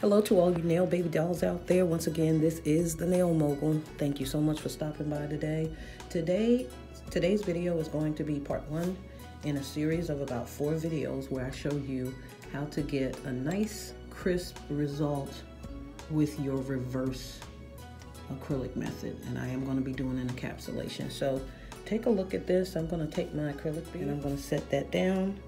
Hello to all you nail baby dolls out there. Once again, this is the Nail Mogul. Thank you so much for stopping by today. Today's video is going to be part 1 in a series of about 4 videos where I show you how to get a nice crisp result with your reverse acrylic method. And I am going to be doing an encapsulation. So take a look at this. I'm going to take my acrylic bead and I'm going to set that down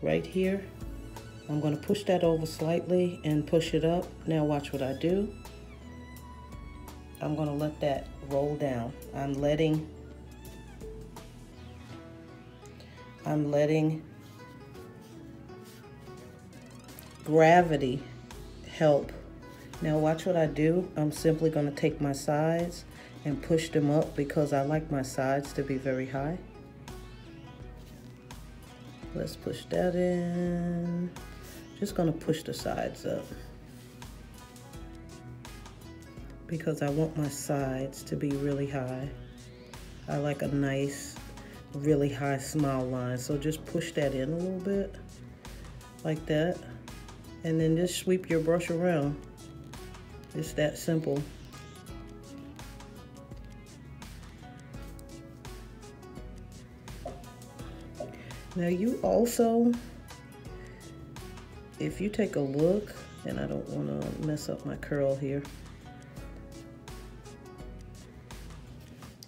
right here. I'm going to push that over slightly and push it up. Now watch what I do. I'm going to let that roll down. I'm letting gravity help. Now watch what I do. I'm simply going to take my sides and push them up because I like my sides to be very high. Let's push that in. Just gonna push the sides up because I want my sides to be really high. I like a nice, really high smile line. So just push that in a little bit, like that. And then just sweep your brush around. It's that simple. Now you also, if you take a look, and I don't want to mess up my curl here.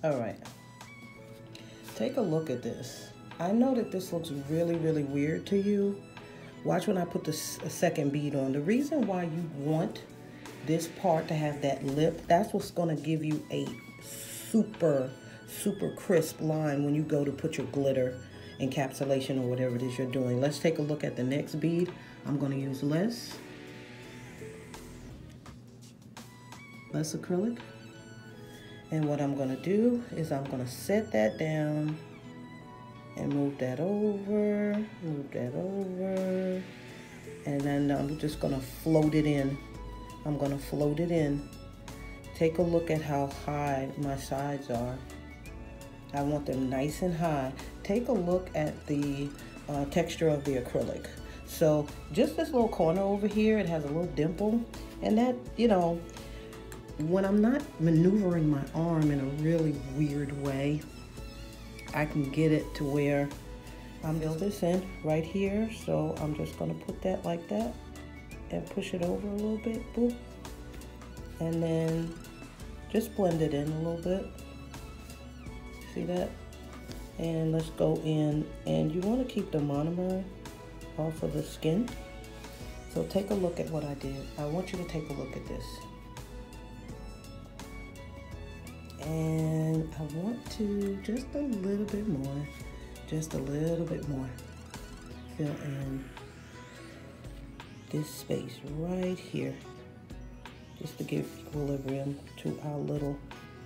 All right, take a look at this. I know that this looks really, really weird to you. Watch when I put the second bead on. The reason why you want this part to have that lip, that's what's going to give you a super, super crisp line when you go to put your glitter encapsulation or whatever it is you're doing. Let's take a look at the next bead. I'm going to use less acrylic, and what I'm going to do is I'm going to set that down and move that over, and then I'm just going to float it in. I'm going to float it in. Take a look at how high my sides are. I want them nice and high. Take a look at the texture of the acrylic. So just this little corner over here, it has a little dimple, and that, you know, when I'm not maneuvering my arm in a really weird way, I can get it to where I'm build this in right here. So I'm just gonna put that like that and push it over a little bit, boop, and then just blend it in a little bit. See that? And let's go in, and you want to keep the monomer off of the skin. So take a look at what I did. I want you to take a look at this. And I want to just a little bit more, fill in this space right here, just to give equilibrium to our little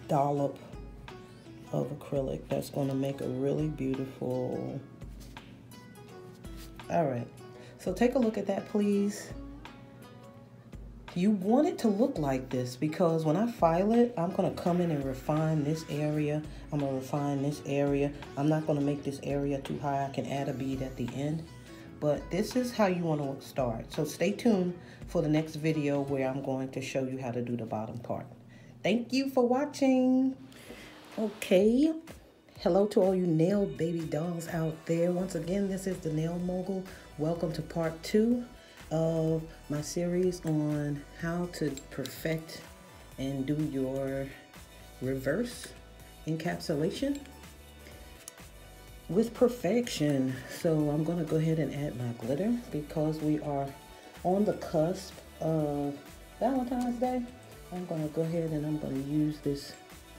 dollop of acrylic. That's going to make a really beautiful. All right, so take a look at that, please. You want it to look like this because when I file it, I'm going to come in and refine this area. I'm going to refine this area. I'm not going to make this area too high. I can add a bead at the end, but this is how you want to start. So stay tuned for the next video where I'm going to show you how to do the bottom part. Thank you for watching. Okay, hello to all you nail baby dolls out there. Once again, this is the Nail Mogul. Welcome to part 2 of my series on how to perfect and do your reverse encapsulation with perfection. So I'm going to go ahead and add my glitter because we are on the cusp of Valentine's Day. I'm going to go ahead and I'm going to use this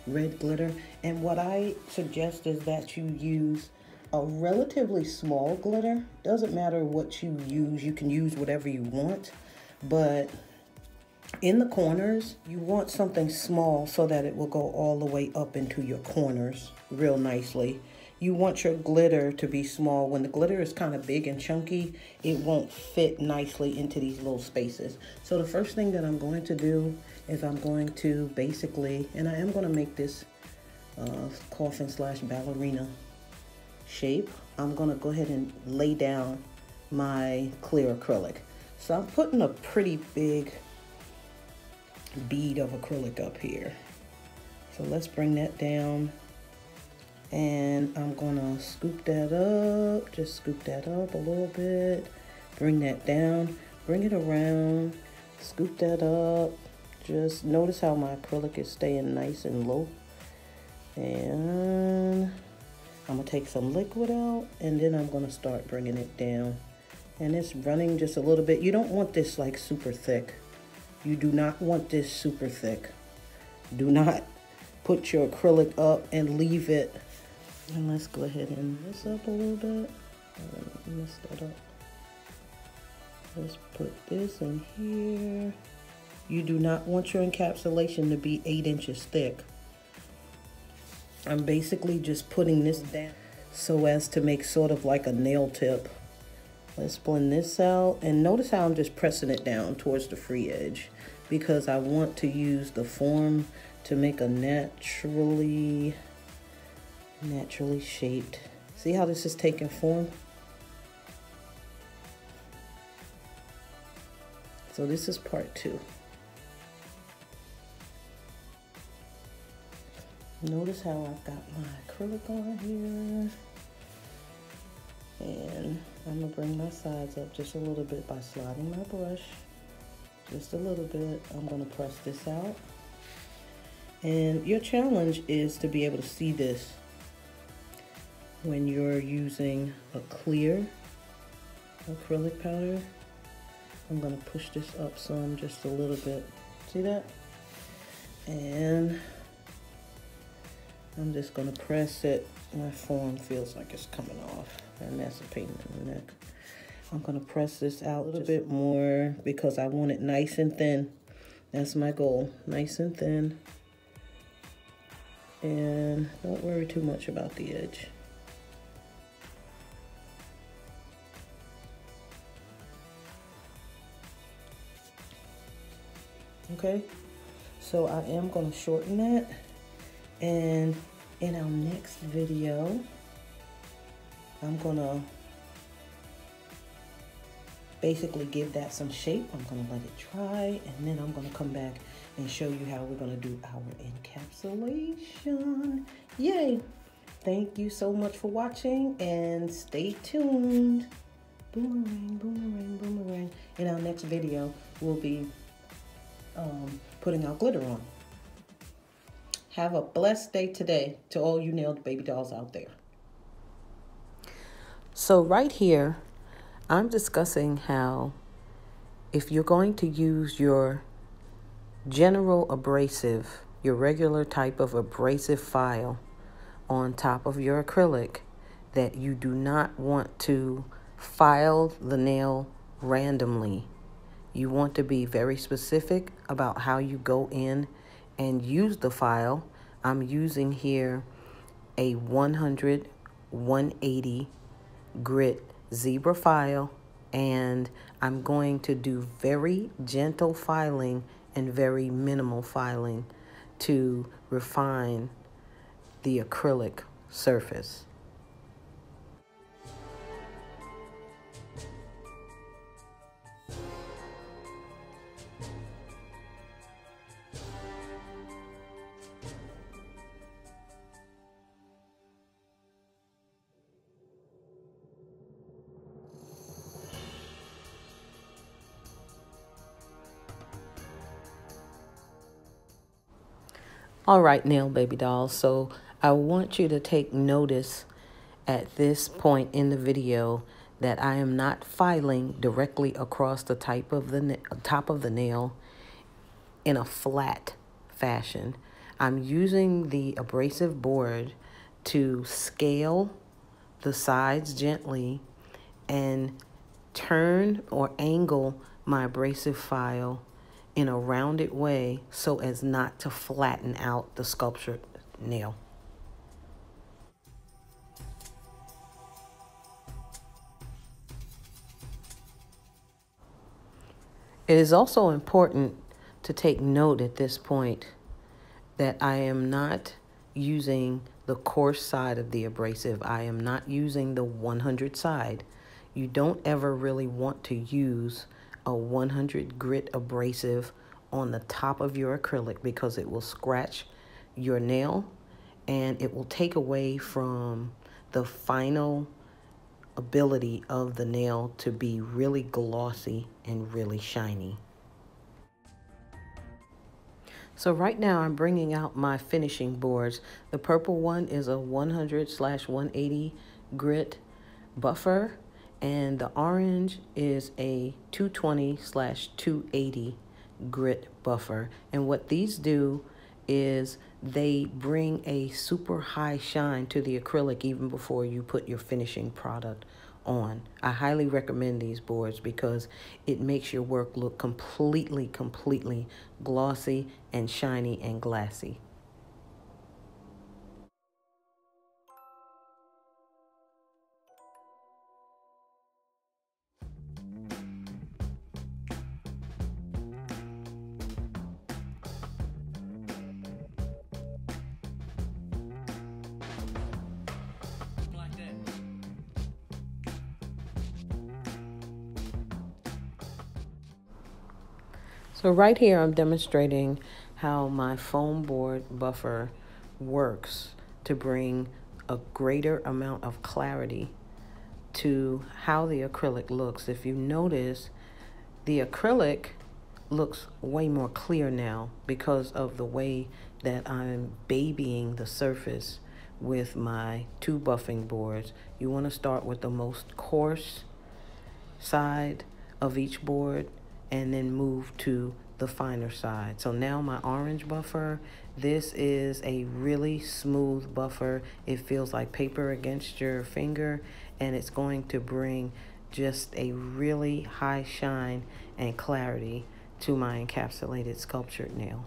red glitter, and what I suggest is that you use a relatively small glitter. Doesn't matter what you use, you can use whatever you want, but in the corners you want something small so that it will go all the way up into your corners real nicely. You want your glitter to be small. When the glitter is kind of big and chunky, it won't fit nicely into these little spaces. So the first thing that I'm going to do is I'm going to basically, and I am going to make this coffin slash ballerina shape. I'm going to go ahead and lay down my clear acrylic. So I'm putting a pretty big bead of acrylic up here. So let's bring that down. And I'm gonna scoop that up, just scoop that up a little bit, bring that down, bring it around, scoop that up. Just notice how my acrylic is staying nice and low. And I'm gonna take some liquid out, and then I'm gonna start bringing it down. And it's running just a little bit. You don't want this like super thick. You do not want this super thick. Do not put your acrylic up and leave it. And let's go ahead and mess up a little bit. Mess that up. Let's put this in here. You do not want your encapsulation to be 8 inches thick. I'm basically just putting this down so as to make sort of like a nail tip. Let's blend this out. And notice how I'm just pressing it down towards the free edge, because I want to use the form to make a naturally shaped. See how this is taking form? So this is part 2. Notice how I've got my acrylic on here. And I'm gonna bring my sides up just a little bit by sliding my brush. Just a little bit. I'm gonna press this out. And your challenge is to be able to see this when you're using a clear acrylic powder. I'm gonna push this up some, just a little bit. See that? And I'm just gonna press it. My form feels like it's coming off, and that's a pain in the neck. I'm gonna press this out a little bit more because I want it nice and thin. That's my goal, nice and thin. And don't worry too much about the edge. Okay, so I am going to shorten that, and in our next video I'm going to basically give that some shape. I'm going to let it dry, and then I'm going to come back and show you how we're going to do our encapsulation. Yay! Thank you so much for watching, and stay tuned. Boomerang, boomerang, boomerang. In our next video we'll be putting our glitter on. Have a blessed day today to all you nailed baby dolls out there. So right here, I'm discussing how if you're going to use your general abrasive, your regular type of abrasive file on top of your acrylic, that you do not want to file the nail randomly. You want to be very specific about how you go in and use the file. I'm using here a 100/180 grit zebra file, and I'm going to do very gentle filing and very minimal filing to refine the acrylic surface. All right, nail baby dolls, so I want you to take notice at this point in the video that I am not filing directly across the top of the nail in a flat fashion. I'm using the abrasive board to scale the sides gently and turn or angle my abrasive file in a rounded way so as not to flatten out the sculptured nail. It is also important to take note at this point that I am not using the coarse side of the abrasive. I am not using the 100 side. You don't ever really want to use a 100 grit abrasive on the top of your acrylic because it will scratch your nail and it will take away from the final ability of the nail to be really glossy and really shiny. So right now I'm bringing out my finishing boards. The purple one is a 100/180 grit buffer, and the orange is a 220/280 grit buffer. And what these do is they bring a super high shine to the acrylic even before you put your finishing product on. I highly recommend these boards because it makes your work look completely glossy and shiny and glassy. So right here, I'm demonstrating how my foam board buffer works to bring a greater amount of clarity to how the acrylic looks. If you notice, the acrylic looks way more clear now because of the way that I'm babying the surface with my two buffing boards. You want to start with the most coarse side of each board and then move to the finer side. So now my orange buffer, this is a really smooth buffer. It feels like paper against your finger, and it's going to bring just a really high shine and clarity to my encapsulated sculptured nail.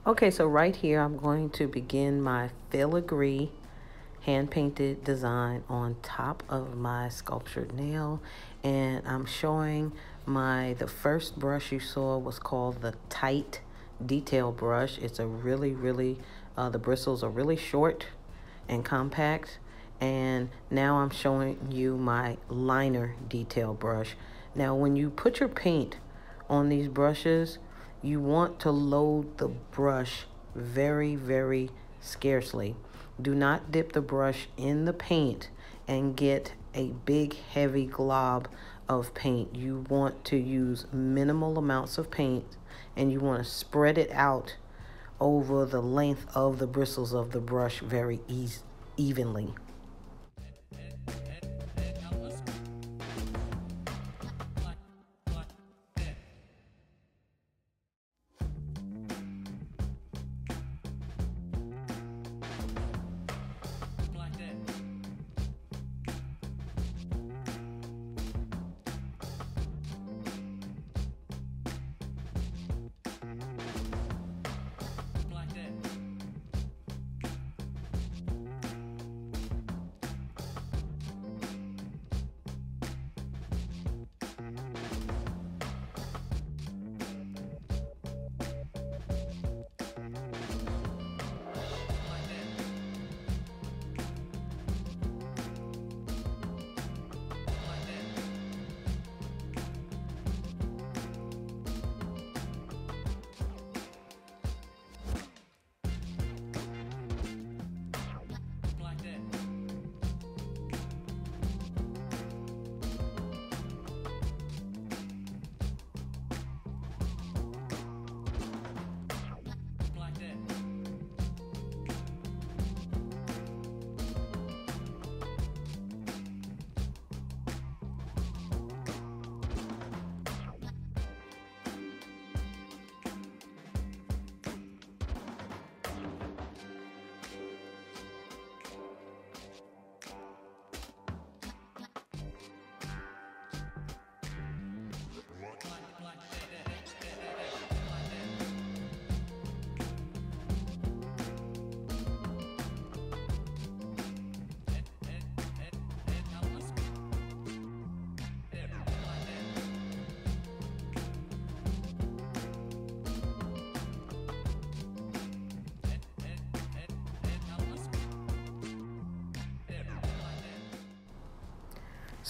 Okay, so right here, I'm going to begin my filigree hand-painted design on top of my sculptured nail. And I'm showing the first brush you saw was called the tight detail brush. It's a really, the bristles are really short and compact. And now I'm showing you my liner detail brush. Now, when you put your paint on these brushes, you want to load the brush very scarcely. Do not dip the brush in the paint and get a big heavy glob of paint. You want to use minimal amounts of paint, and you want to spread it out over the length of the bristles of the brush very evenly.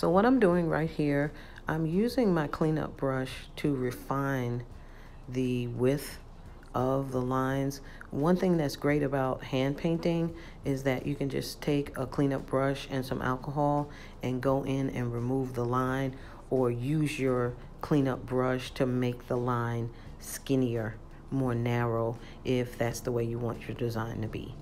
So what I'm doing right here, I'm using my cleanup brush to refine the width of the lines. One thing that's great about hand painting is that you can just take a cleanup brush and some alcohol and go in and remove the line, or use your cleanup brush to make the line skinnier, more narrow, if that's the way you want your design to be.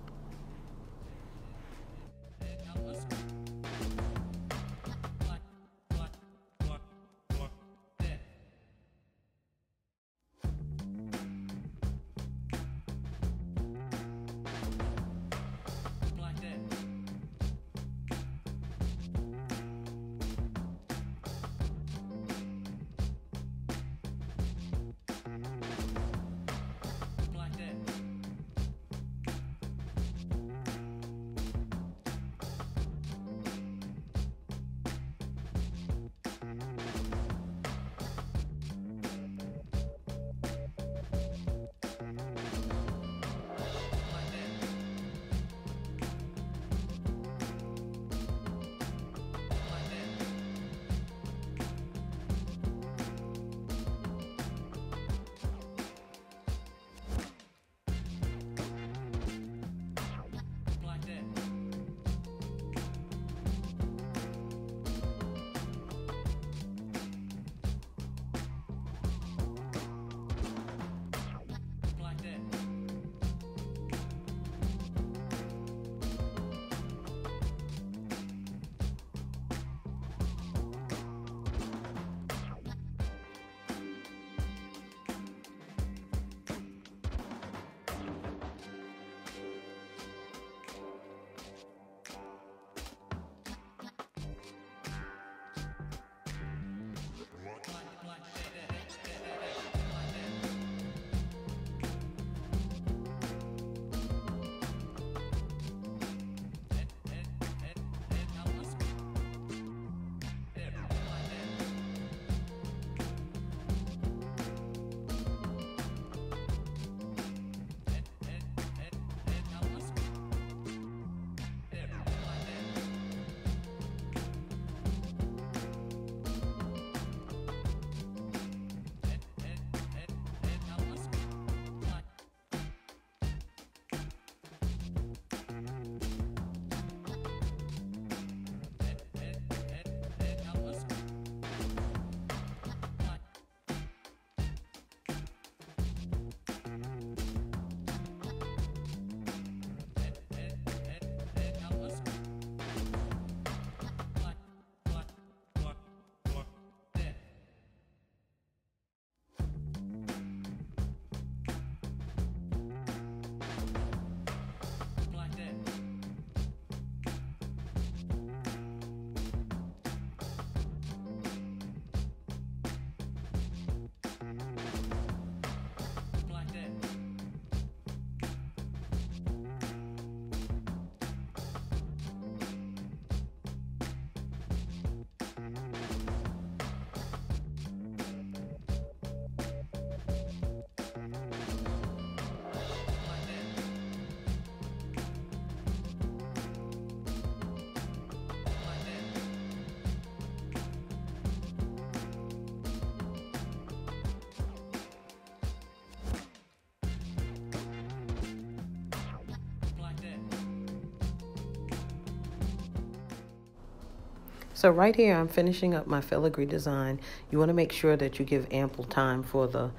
So right here, I'm finishing up my filigree design. You want to make sure that you give ample time for the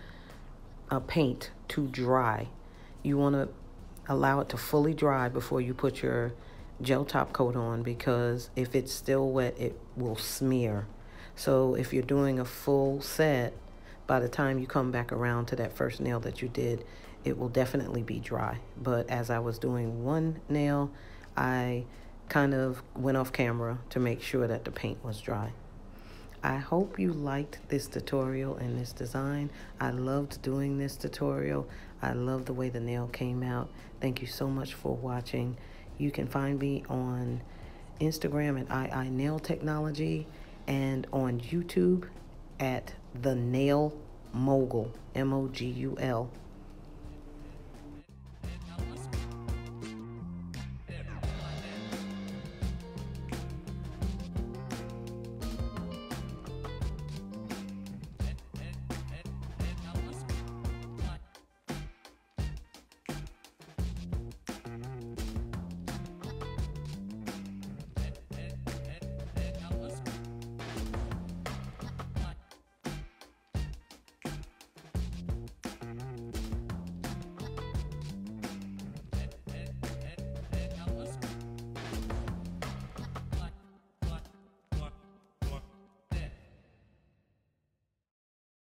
paint to dry. You want to allow it to fully dry before you put your gel top coat on, because if it's still wet, it will smear. So if you're doing a full set, by the time you come back around to that first nail that you did, it will definitely be dry. But as I was doing one nail, I kind of went off camera to make sure that the paint was dry. I hope you liked this tutorial and this design. I loved doing this tutorial. I love the way the nail came out. Thank you so much for watching. You can find me on Instagram at II Nail Technology and on YouTube at The Nail Mogul, M-O-G-U-L.